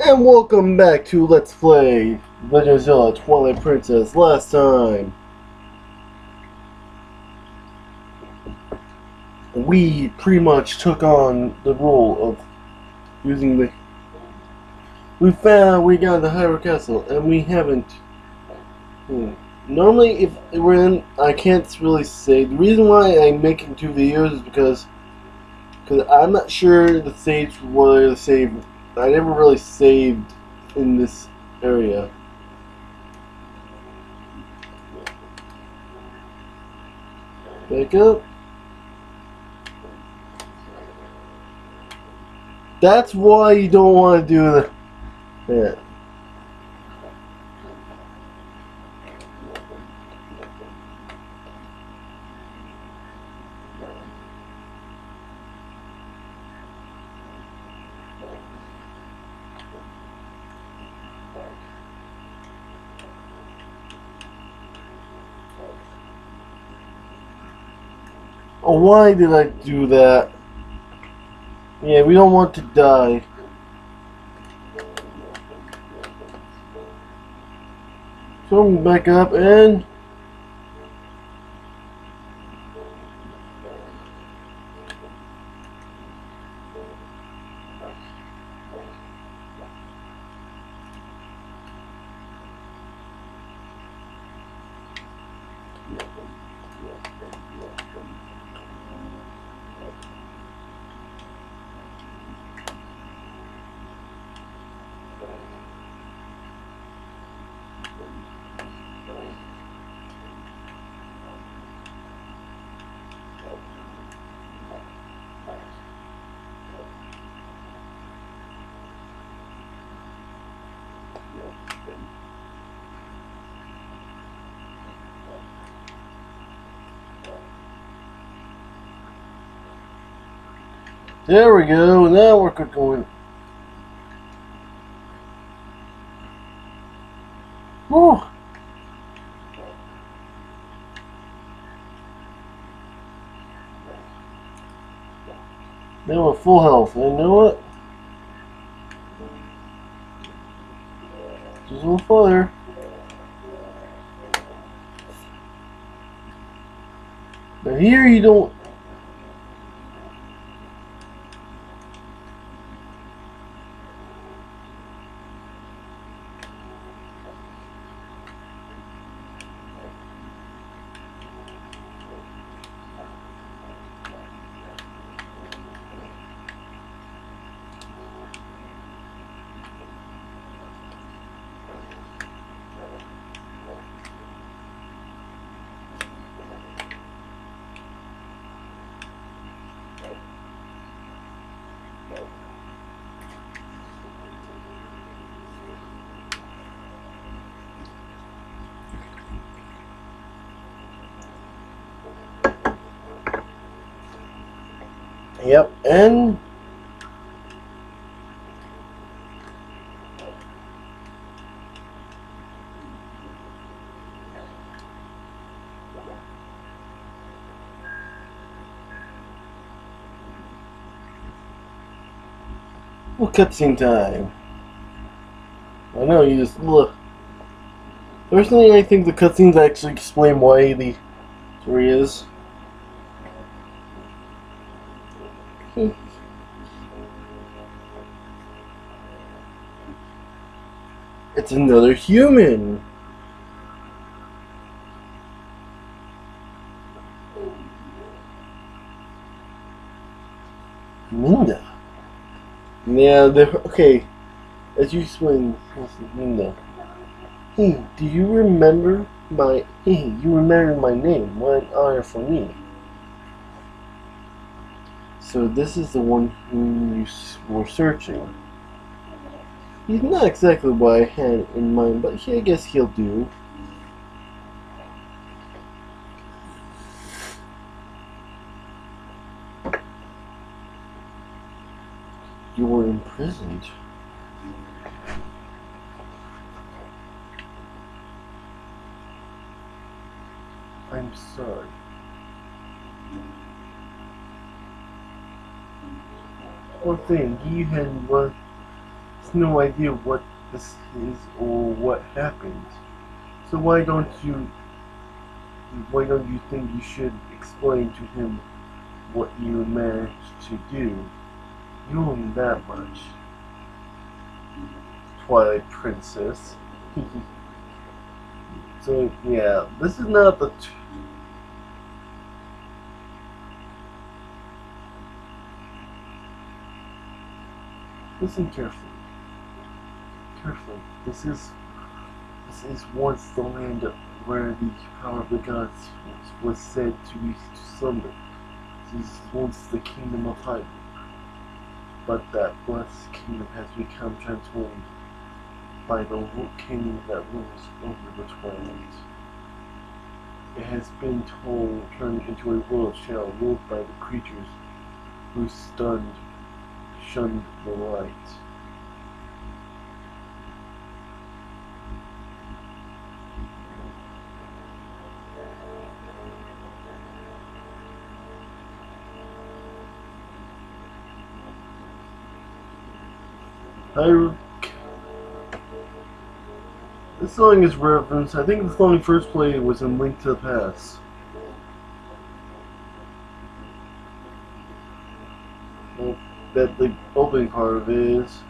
And welcome back to Let's Play Legend of Zelda Twilight Princess. Last time, we pretty much took on the role of using the... We found we got the Hyrule Castle, and we haven't... Normally, if we're in, I can't really say. The reason why I'm making 2 videos is because I'm not sure the stage where the save. I never really saved in this area. Back up. That's why you don't want to do that. Oh, why did I do that? Yeah, we don't want to die. So I'm back up and... There we go, now we're going. Whew. Now we're full health, and you know what? Just a little further. Now here you don't... Yep, and... well, cutscene time. I know, you just look. Personally, I think the cutscenes actually explain why the story is. It's another human. Minda. Yeah, okay. As you explained, Minda. Hey, do you remember my... Hey, you remember my name. What an honor for me. So this is the one who you were searching. He's not exactly what I had in mind, but I guess he'll do. You were imprisoned. I'm sorry. Poor thing, you had no idea what this is or what happened. So why don't you think you should explain to him what you managed to do? You own that much. Twilight Princess. So yeah, this is not the listen carefully. Carefully. This is once the land where the power of the gods was said to be summoned. This is once the kingdom of Hyrule. But that blessed kingdom has become transformed by the king that rules over the Twilight. It has been turned into a world shell ruled by the creatures who shunned the light. This song is referenced. I think the song first played was in Link to the Past. Well, that the opening part of it is.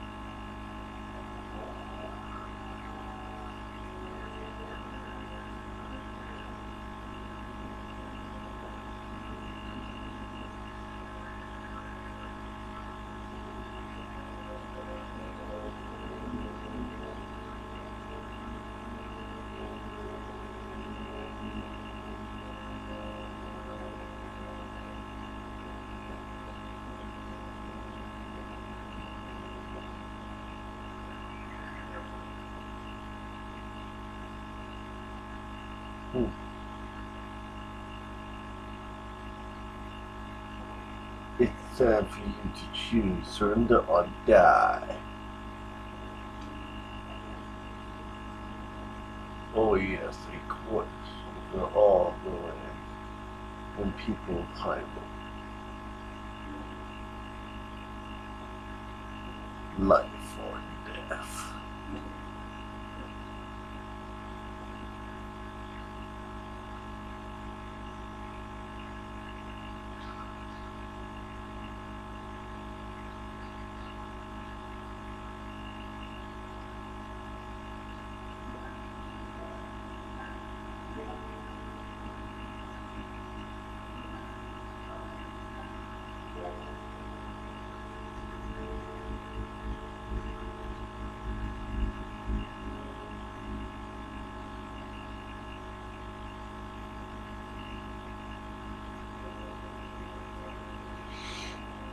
It's time for you to choose surrender or die. Oh yes, a course for all the land and people of Hyrule. Life or death.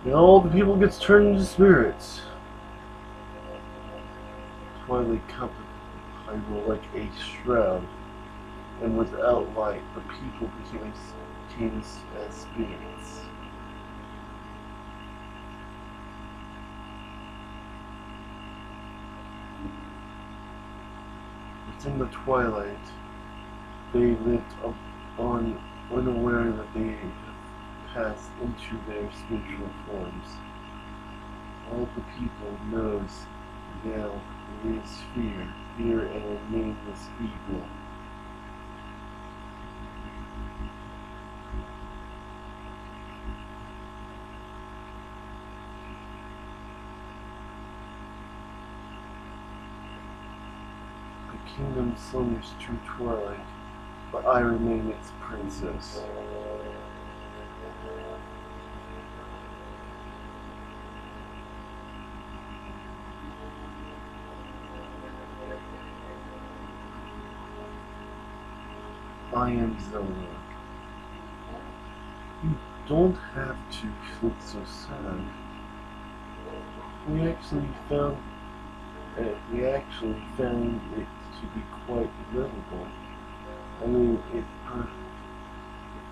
And all the people gets turned into spirits. Twilight covered Hyrule like a shroud, and without light, the people became as spirits. Within the Twilight, they lived on unaware that they passed into their spiritual forms. All the people knows now is fear and a nameless evil. The kingdom slumbers to Twilight, but I remain its princess. I am Zelda. You don't have to look so sad. We actually found it to be quite livable. I mean,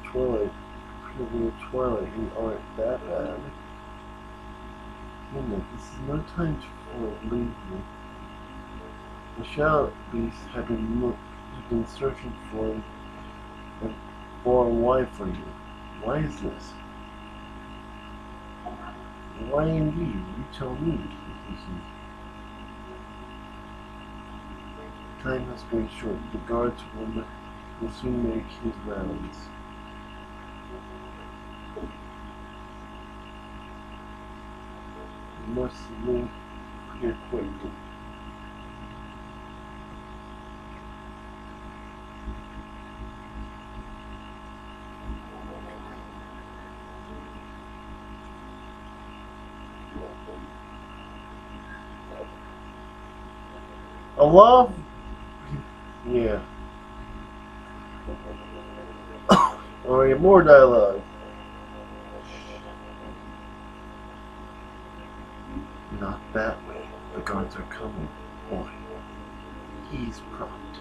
Twilight, you aren't that bad. This is no time for laziness. The Shadow Beast have been searching for a while for you. Why is this? Why indeed? You tell me. time has grown short. The guards will soon make his rounds. You must leave here quickly. A lot of, yeah. Alright, more dialogue. Not that way. The guards are coming. Boy, he's prompt.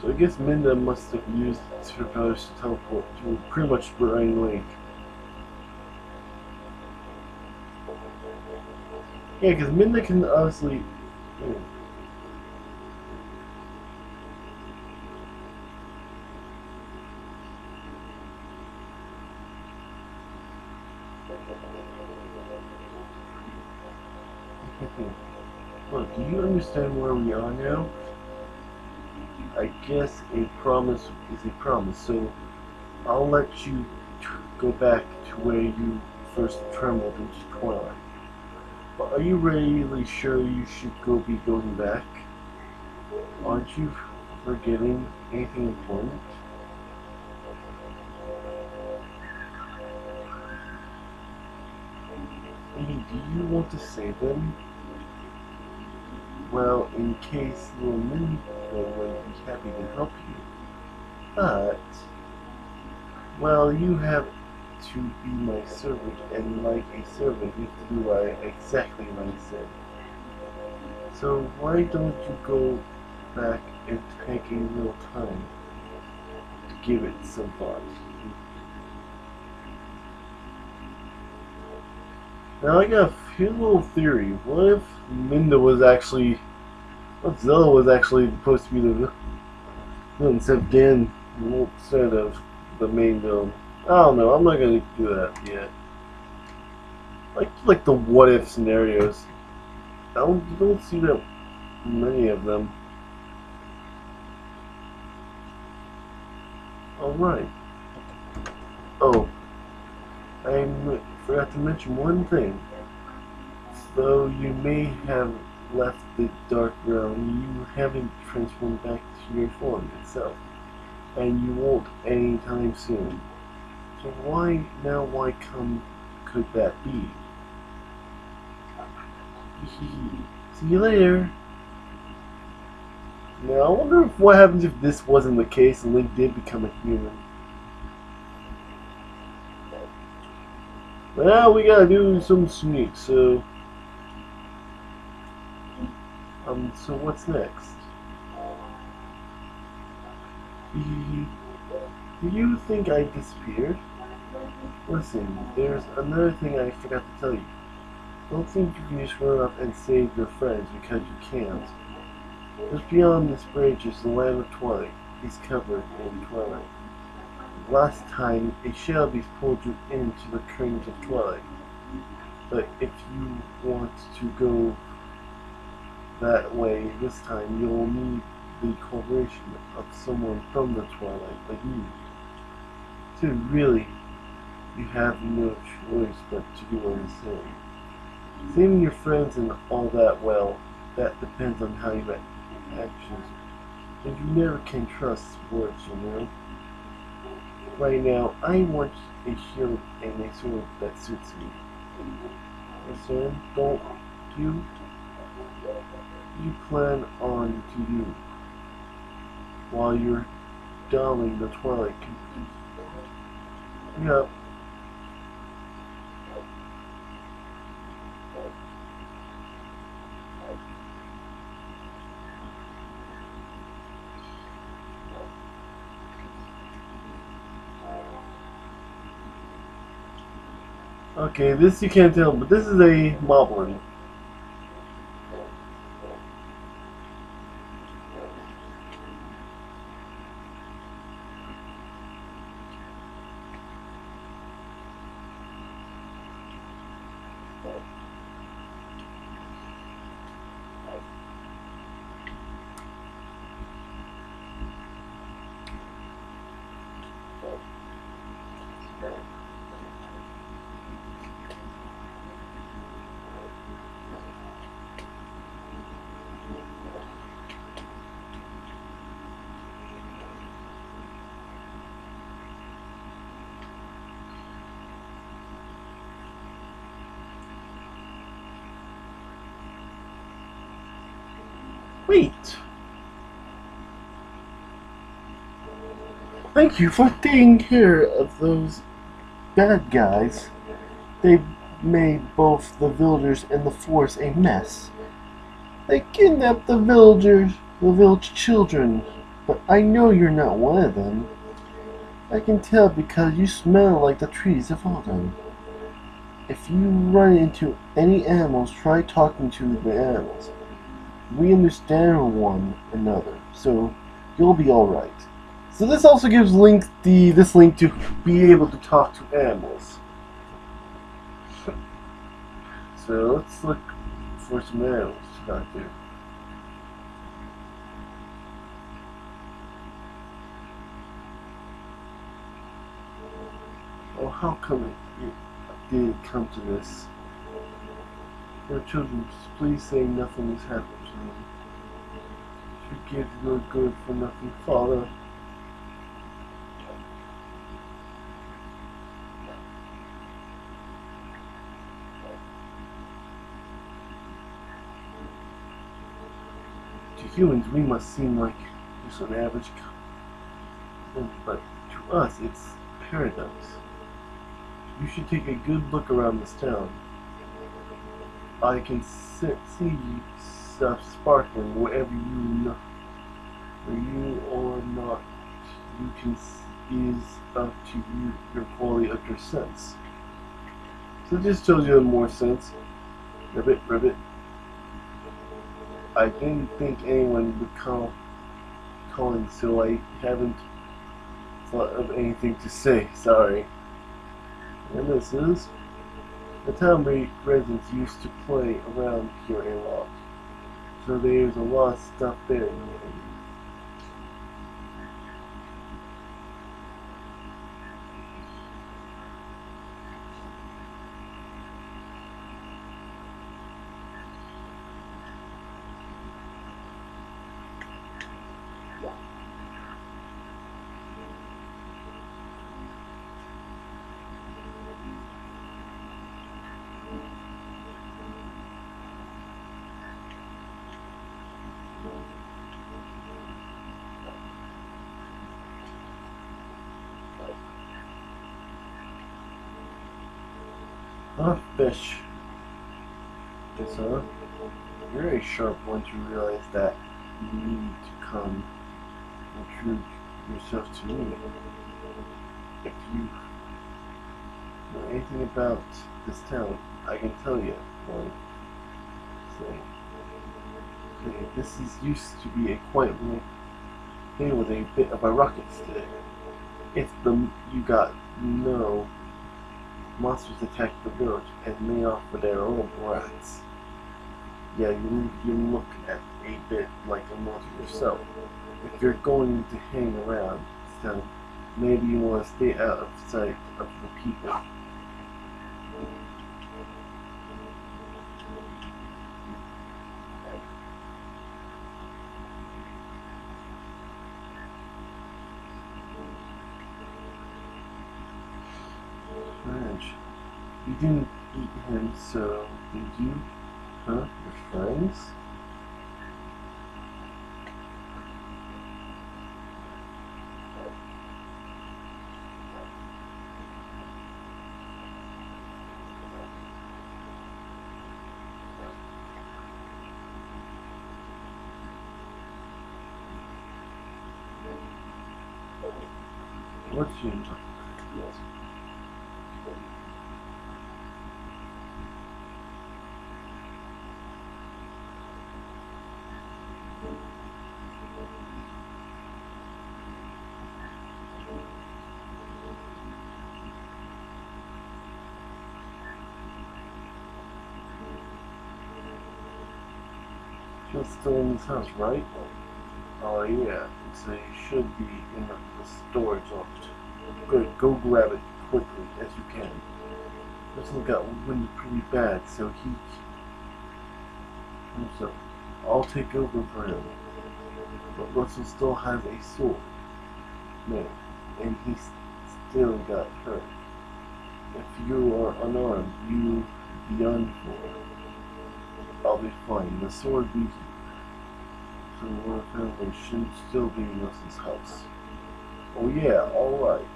So I guess Minda must have used her powers to teleport to pretty much Brian Lake. Yeah, because Minda can obviously. Yeah. Look, do you understand where we are now? I guess a promise is a promise, so I'll let you go back to where you first trembled into Twilight. But are you really sure you should be going back? Aren't you forgetting anything important? Hey, do you want to save them? Well, in case little Minnie would be happy to help you. But, well, you have to be my servant, and like a servant, you have to do exactly what I said. So why don't you go back and take a little time to give it some thought? Now I got a little theory. What if Minda was actually, what if Zelda was actually supposed to be the villain instead of Dan, instead of the main villain? I don't know. I'm not gonna do that yet. Like the what if scenarios. You don't see that many of them. All right. Oh, I forgot to mention one thing. Though you may have left the dark realm, you haven't transformed back to your form itself, and you won't anytime soon. So why could that be? See you later. Now I wonder what happens if this wasn't the case and Link did become a human. Well, we gotta do some sneaks, so what's next? Do you think I disappeared? Listen, there's another thing I forgot to tell you. Don't think you can just run up and save your friends, because you can't. Just beyond this bridge is the land of Twilight. It's covered in Twilight. Last time, a shell beast pulled you into the current of Twilight. But if you want to go that way this time, you'll need the cooperation of someone from the Twilight like me. So really, you have no choice but to do what I say. Saving your friends and all that, well, that depends on how you act actions. And you never can trust words, you know. Right now, I want a shield and a sword that suits me. Listen, don't you plan on to do while you're donning the Twilight Kingdom? Yep. Okay, this you can't tell, but this is a moblin. Wait! Thank you for taking care of those bad guys. They made both the villagers and the forest a mess. They kidnapped the village children, but I know you're not one of them. I can tell because you smell like the trees of autumn. If you run into any animals, try talking to the animals. We understand one another, so you'll be alright. So this also gives this link to be able to talk to animals. So let's look for some animals to talk to. Oh, how come it did come to this? Your children, please say nothing has happened to them. Forgive your good for nothing, Father. To humans, we must seem like just an average couple, but to us, it's paradise. You should take a good look around this town. I can see stuff sparkling wherever you or not. You can is up to you your quality of your sense. So this tells you more sense. Ribbit. I didn't think anyone would call calling, so I haven't thought of anything to say. Sorry. And this is the town residents used to play around here a lot, so there's a lot of stuff there. Fish. Yes, huh? You're a sharp once you realize that you need to come and prove yourself to me. If you know anything about this town, I can tell you. Okay, this used to be a quiet little thing with a bit of a rocket today. If you got no monsters attacked the village and made off with their own rats. Yeah, you look at a bit like a monster yourself. If you're going to hang around this town, maybe you want to stay out of sight of the people. You didn't eat him, so did you? Huh? Your friends? What's your name? It's still in this house, right? Oh yeah, it should be in the storage loft. Good, go grab it quickly as you can. This one got winded pretty bad, so I'll take over for him. But Russell still has a sword, man, and he still got hurt. If you are unarmed, you be done for. I'll be fine. The sword be here. the royal family shouldn't still be in Russell's house. Oh yeah, alright.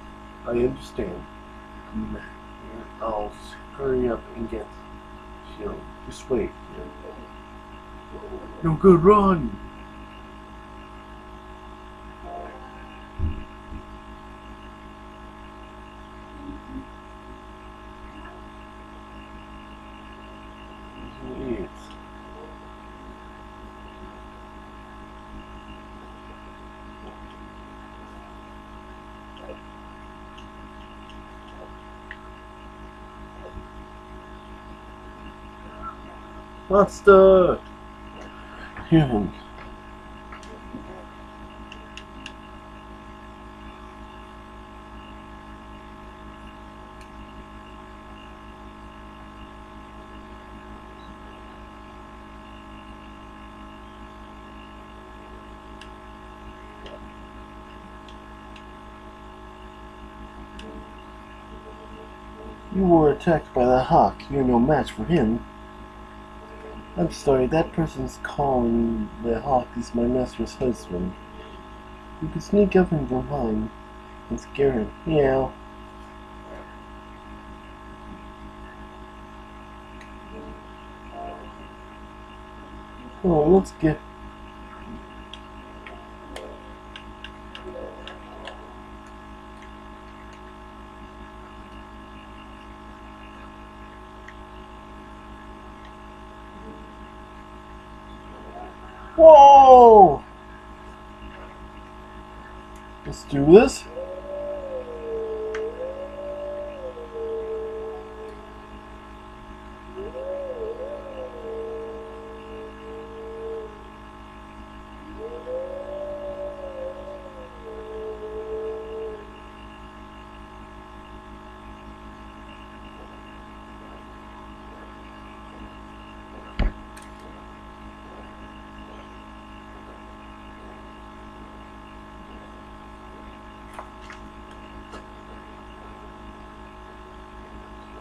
I understand. I'll hurry up and get, just wait. No good, run! Idiots. Monster! Human. You were attacked by the hawk. You're no match for him. I'm sorry, that person's calling the hawk is my master's husband. You can sneak up from behind and scare him. Meow. Oh, let's get... Whoa! Let's do this.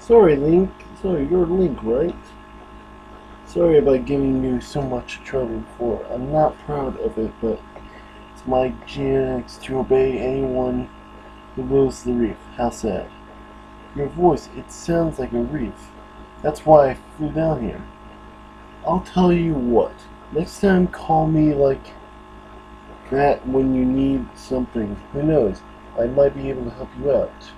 Sorry, Link. Sorry, you're Link, right? Sorry about giving you so much trouble before. I'm not proud of it, but it's my genetics to obey anyone who moves the reef. How sad. Your voice, it sounds like a reef. That's why I flew down here. I'll tell you what. Next time, call me like that when you need something. Who knows? I might be able to help you out.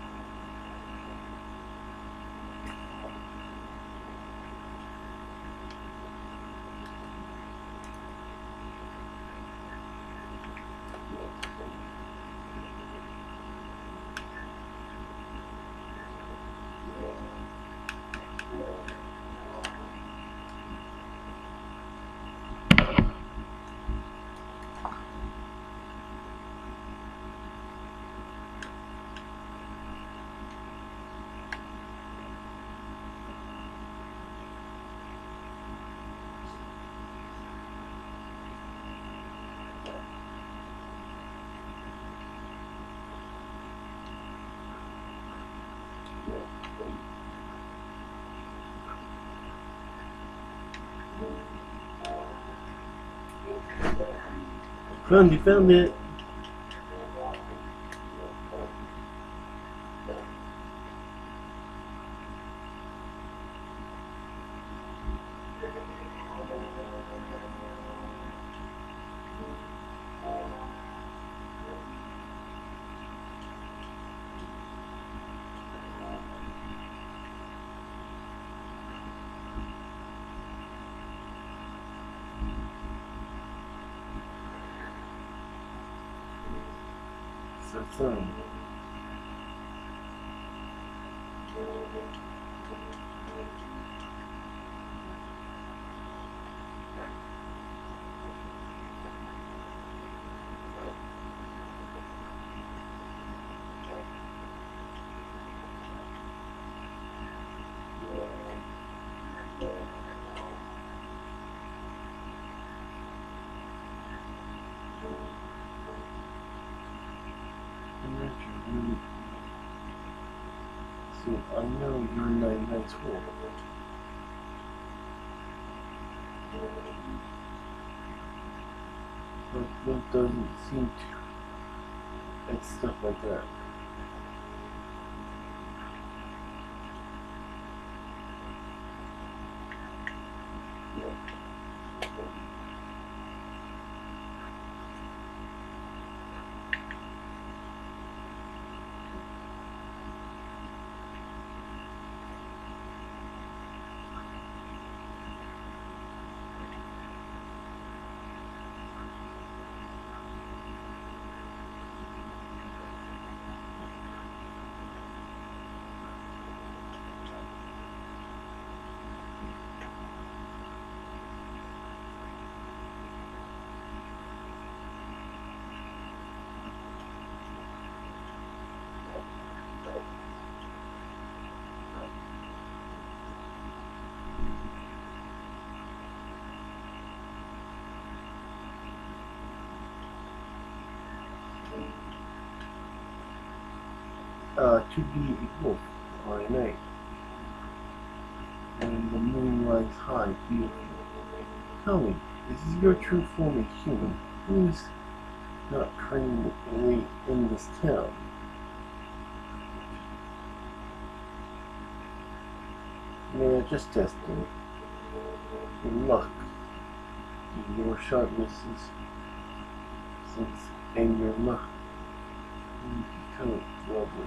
Found it. So, I know you're 99 school. It doesn't seem to. It's stuff like that. To be a wolf or a knight, and the moon rises high, beautiful. Tell me, is this your true form of human? Who is not currently in this town? Yeah, just testing. Your luck, your sharpnesses, and your luck. You become lovely.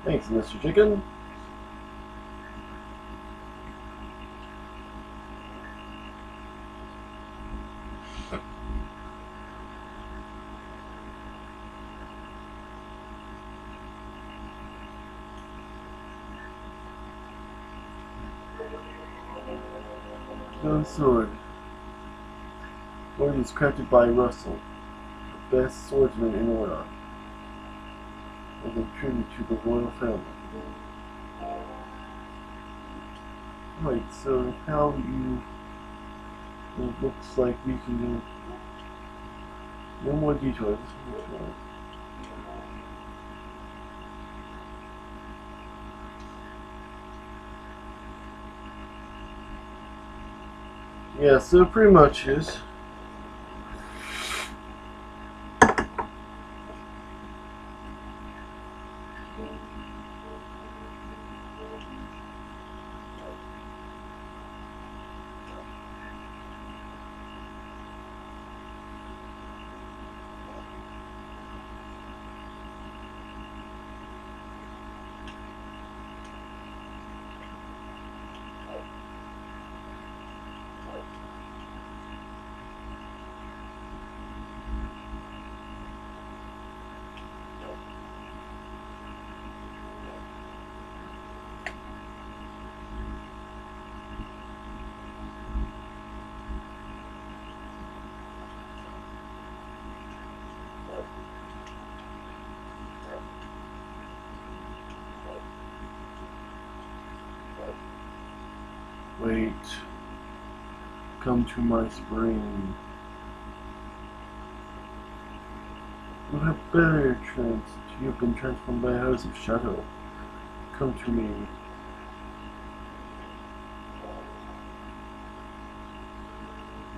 Thanks, Mr. Chicken. No sword. Sword is crafted by Russell, the best swordsman in Order, as a tribute to the royal family. Right, so how you... It looks like we can do... No more detours. Yeah, so pretty much is... Wait. Come to my spring. You have better chance. You have been transformed by a house of shadow. Come to me.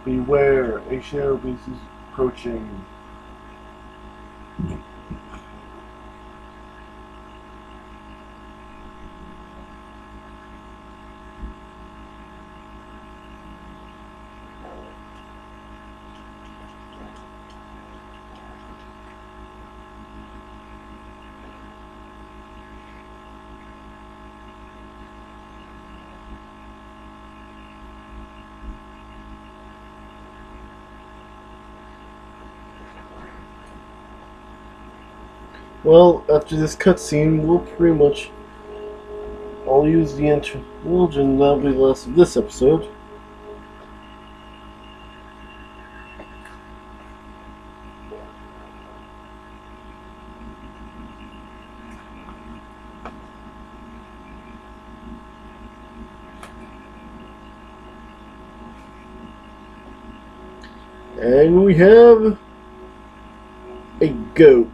Beware, a shadow beast is approaching. Well, after this cutscene, we'll pretty much... I'll use the interlude, and that'll be the last of this episode. And we have a goat.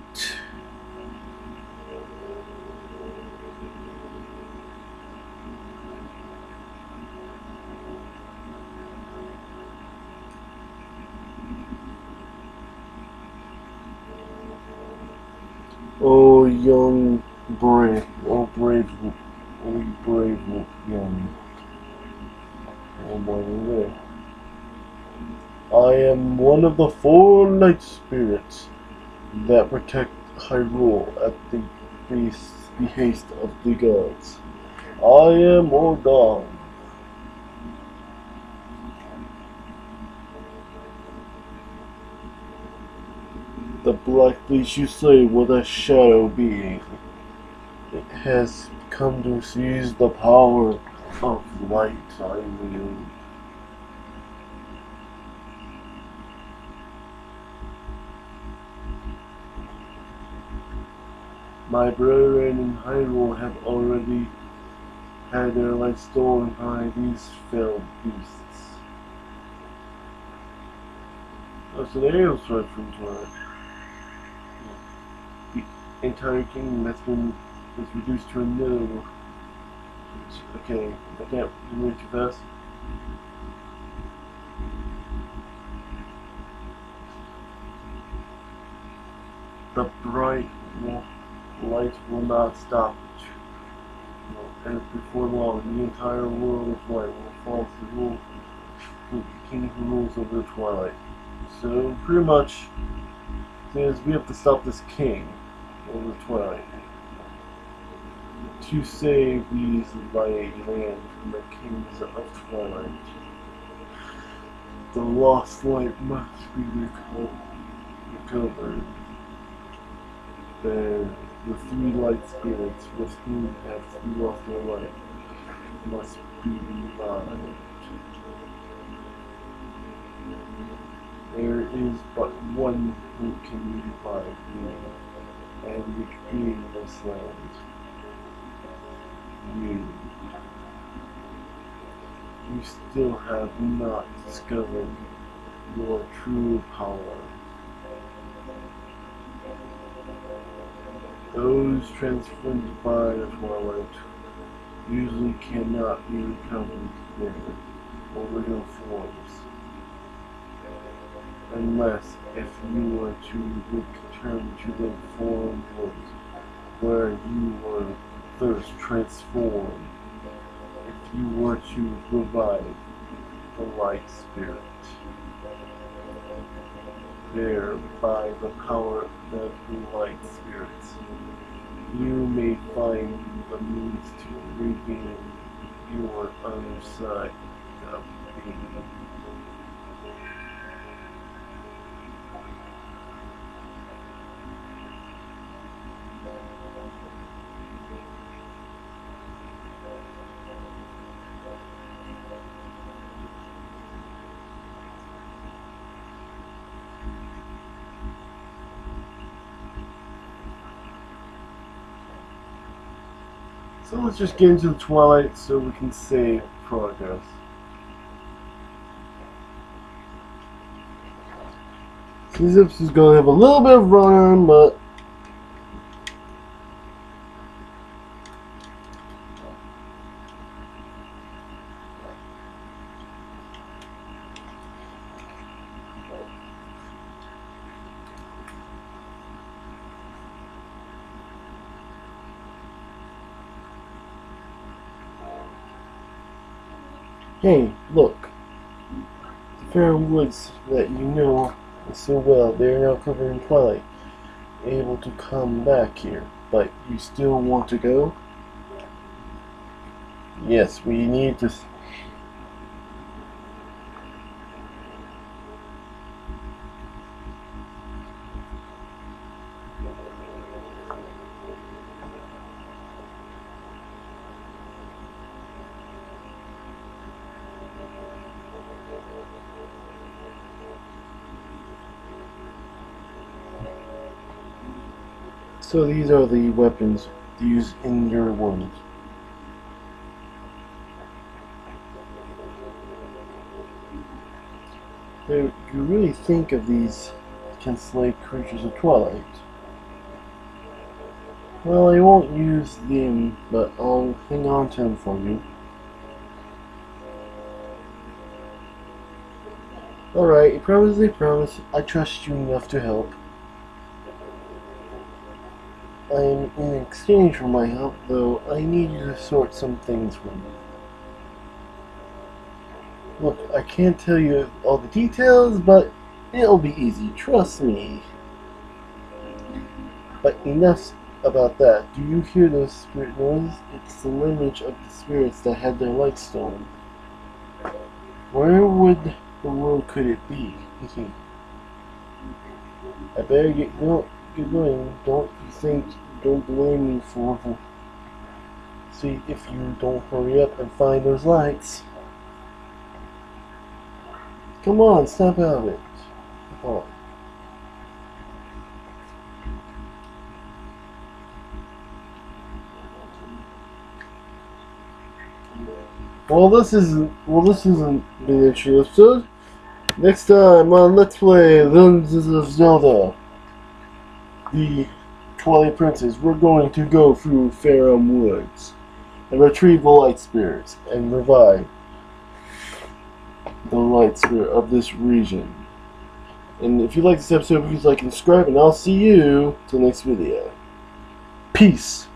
Oh, young, brave, oh, brave, oh, brave, young. Oh, boy, there. I am one of the 4 light spirits that protect Hyrule at the behest of the gods. I am Orgon. The black beast you slay was a shadow being. It has come to seize the power of light I wield. My brethren in Hyrule have already had their light stolen by these fell beasts. Oh, so the arrows right from Twilight. The entire kingdom has been reduced to a nil. Okay, I can't move too fast. The bright light will not stop. And before long, the entire world of light will fall to the king who rules over the Twilight. So, pretty much, since we have to stop this king over the Twilight to save these light land from the kings of Twilight. The lost light must be recovered. The 3 light spirits with whom have lost their light must be revived. There is but one who can revive me and regain this land. You still have not discovered your true power. Those transformed by the Twilight usually cannot be recovered their original forms, unless if you were to return to the form where you were first transformed, if you were to revive the light spirit. There, by the power of the light spirits, you may find the means to regain your other side of being. So let's just get into the Twilight so we can save progress. So this episode's gonna have a little bit of run, but hey, look. The fair woods that you know so well, they are now covered in twilight. Able to come back here, but you still want to go? Yes, we need to. So these are the weapons used in your wounds. So you really think of these can slay creatures of Twilight? Well, I won't use them, but I'll hang on to them for you. Alright, you promise, I promise. I trust you enough to help. I'm in exchange for my help, though, I need you to sort some things for me. Look, I can't tell you all the details, but it'll be easy, trust me. But enough about that. Do you hear those spirit noises? It's the lineage of the spirits that had their light stolen. Where would the world could it be? I better get going. Don't you think? Don't blame me for. See if you don't hurry up and find those lights. Come on, snap out of it. Come on. Well, this isn't the intro episode. Next time on Let's Play Legends of Zelda, the Twilight Princess, we're going to go through Farum Woods and retrieve the light spirits and revive the light spirit of this region. And if you like this episode, please like and subscribe, and I'll see you till next video. Peace.